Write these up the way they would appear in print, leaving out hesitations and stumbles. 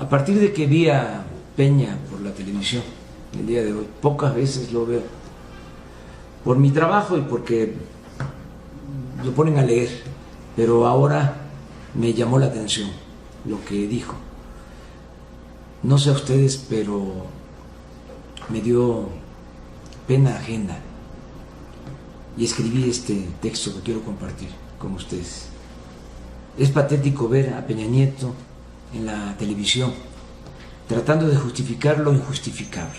A partir de que vi a Peña por la televisión el día de hoy, pocas veces lo veo, por mi trabajo y porque lo ponen a leer, pero ahora me llamó la atención lo que dijo. No sé a ustedes, pero me dio pena ajena y escribí este texto que quiero compartir con ustedes. Es patético ver a Peña Nieto en la televisión tratando de justificar lo injustificable.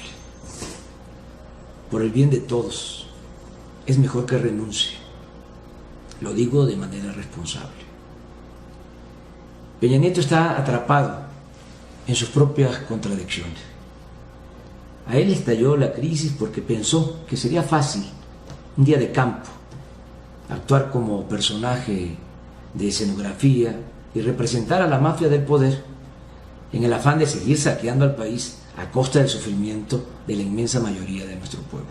Por el bien de todos, es mejor que renuncie. Lo digo de manera responsable. Peña Nieto está atrapado en sus propias contradicciones. A él estalló la crisis porque pensó que sería fácil, un día de campo, actuar como personaje de escenografía y representar a la mafia del poder en el afán de seguir saqueando al país a costa del sufrimiento de la inmensa mayoría de nuestro pueblo.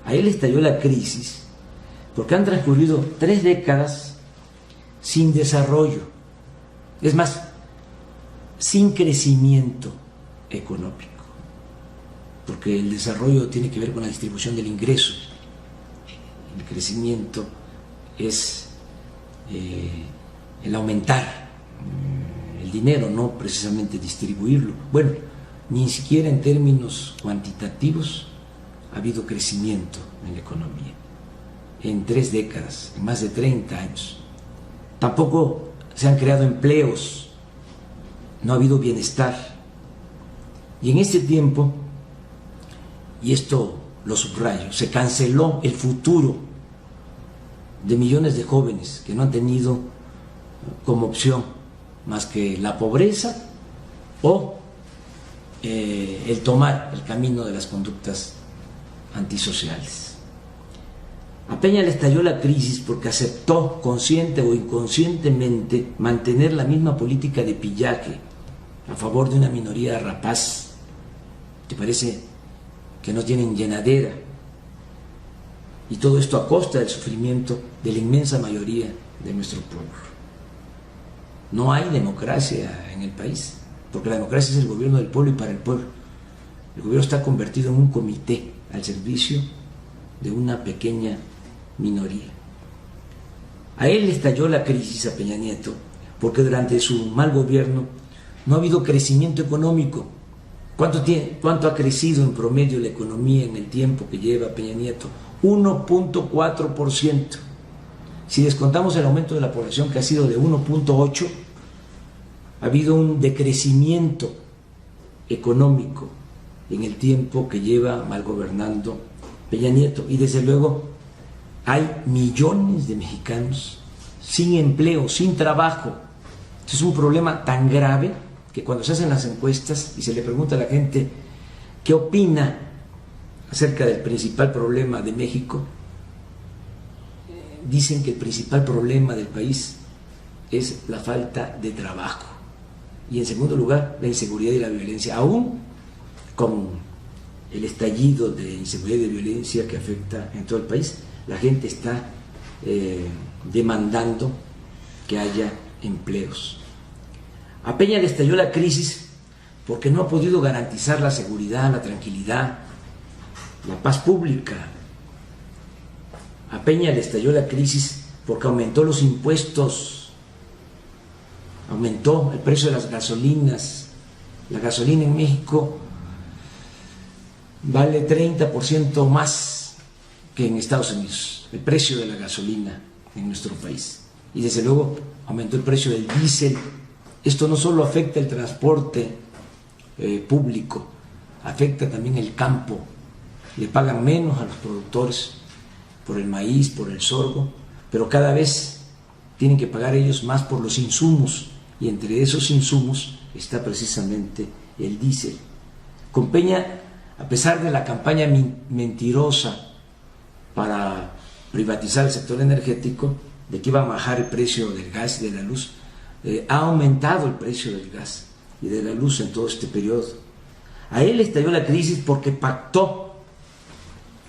A él estalló la crisis porque han transcurrido 3 décadas sin desarrollo, es más, sin crecimiento económico, porque el desarrollo tiene que ver con la distribución del ingreso, el crecimiento es el aumentar el dinero, no precisamente distribuirlo. Bueno, ni siquiera en términos cuantitativos ha habido crecimiento en la economía en 3 décadas, en más de 30 años. Tampoco se han creado empleos, no ha habido bienestar. Y en este tiempo, y esto lo subrayo, se canceló el futuro de millones de jóvenes que no han tenido como opción más que la pobreza o el tomar el camino de las conductas antisociales. A Peña le estalló la crisis porque aceptó consciente o inconscientemente mantener la misma política de pillaje a favor de una minoría rapaz que parece que no tienen llenadera, y todo esto a costa del sufrimiento de la inmensa mayoría de nuestro pueblo. No hay democracia en el país, porque la democracia es el gobierno del pueblo y para el pueblo. El gobierno está convertido en un comité al servicio de una pequeña minoría. A él le estalló la crisis, a Peña Nieto, porque durante su mal gobierno no ha habido crecimiento económico. ¿Cuánto ha crecido en promedio la economía en el tiempo que lleva Peña Nieto? 1.4%. Si descontamos el aumento de la población, que ha sido de 1.8%, ha habido un decrecimiento económico en el tiempo que lleva mal gobernando Peña Nieto. Y desde luego hay millones de mexicanos sin empleo, sin trabajo. Este es un problema tan grave que cuando se hacen las encuestas y se le pregunta a la gente qué opina acerca del principal problema de México, dicen que el principal problema del país es la falta de trabajo y en segundo lugar la inseguridad y la violencia, aún con el estallido de inseguridad y de violencia que afecta en todo el país. La gente está demandando que haya empleos. A Peña le estalló la crisis porque no ha podido garantizar la seguridad, la tranquilidad, la paz pública. A Peña le estalló la crisis porque aumentó los impuestos, aumentó el precio de las gasolinas. La gasolina en México vale 30% más que en Estados Unidos, el precio de la gasolina en nuestro país. Y desde luego aumentó el precio del diésel. Esto no solo afecta el transporte público, afecta también el campo. Le pagan menos a los productores por el maíz, por el sorgo, pero cada vez tienen que pagar ellos más por los insumos, y entre esos insumos está precisamente el diésel. Con Peña, a pesar de la campaña mentirosa para privatizar el sector energético, de que iba a bajar el precio del gas y de la luz, ha aumentado el precio del gas y de la luz en todo este periodo. A él estalló la crisis porque pactó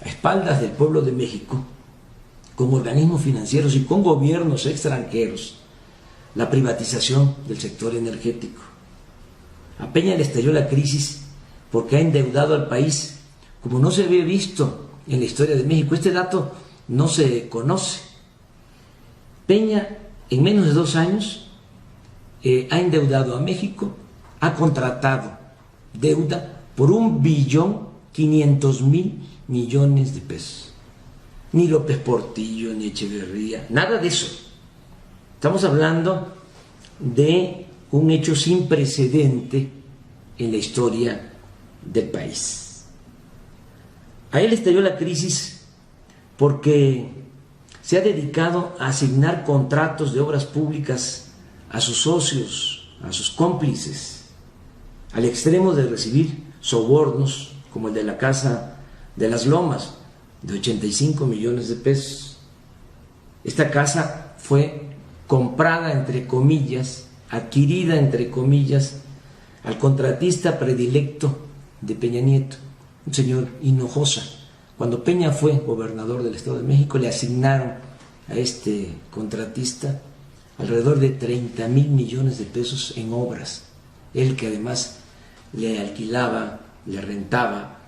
a espaldas del pueblo de México, con organismos financieros y con gobiernos extranjeros, la privatización del sector energético. A Peña le estalló la crisis porque ha endeudado al país como no se había visto en la historia de México. Este dato no se conoce. Peña, en menos de 2 años, ha endeudado a México, ha contratado deuda por 1.500.000.000.000 de pesos. Ni López Portillo, ni Echeverría, nada de eso. Estamos hablando de un hecho sin precedente en la historia del país. A él estalló la crisis porque se ha dedicado a asignar contratos de obras públicas a sus socios, a sus cómplices, al extremo de recibir sobornos como el de la Casa de las Lomas, de 85 millones de pesos. Esta casa fue comprada, entre comillas, adquirida, entre comillas, al contratista predilecto de Peña Nieto, un señor Hinojosa. Cuando Peña fue gobernador del Estado de México, le asignaron a este contratista alrededor de 30,000 millones de pesos en obras. Él, que además le alquilaba, le rentaba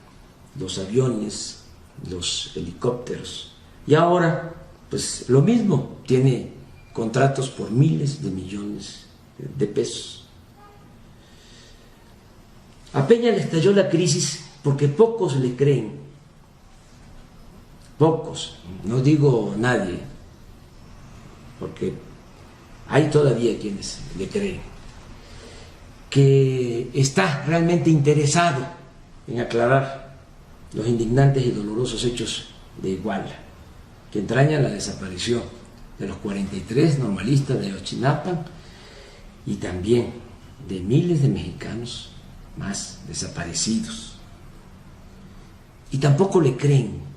los aviones, los helicópteros. Y ahora, pues lo mismo, tiene contratos por miles de millones de pesos. A Peña le estalló la crisis porque pocos le creen. Pocos, no digo nadie, porque hay todavía quienes le creen, que está realmente interesado en aclarar los indignantes y dolorosos hechos de Iguala, que entrañan la desaparición de los 43 normalistas de Ayotzinapa y también de miles de mexicanos más desaparecidos. Y tampoco le creen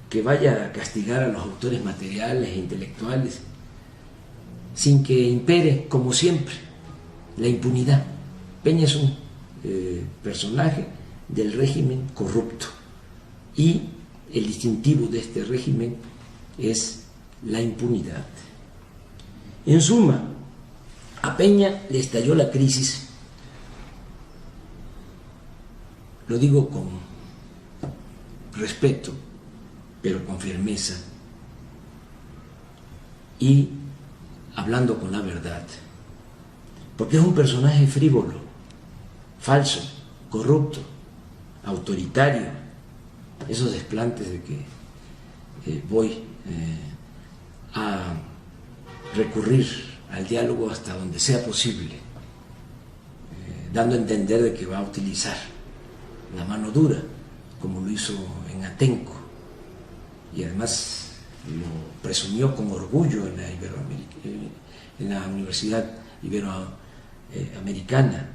que vaya a castigar a los autores materiales e intelectuales sin que impere, como siempre, la impunidad. Peña es un personaje del régimen corrupto y el distintivo de este régimen es la impunidad. En suma, a Peña le estalló la crisis, lo digo con respeto, pero con firmeza y hablando con la verdad, porque es un personaje frívolo, falso, corrupto, autoritario. Esos desplantes de que voy a recurrir al diálogo hasta donde sea posible, dando a entender de que va a utilizar la mano dura, como lo hizo en Atenco, y además lo presumió con orgullo en la Universidad Iberoamericana,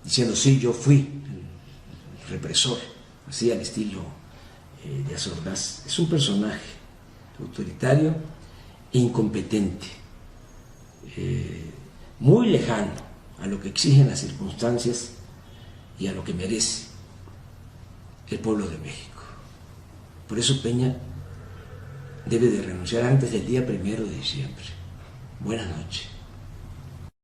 diciendo: sí, yo fui el represor, así al estilo de Azor Ordaz. Es un personaje autoritario e incompetente, muy lejano a lo que exigen las circunstancias y a lo que merece el pueblo de México. Por eso Peña debe de renunciar antes del día 1 de diciembre. Buenas noches.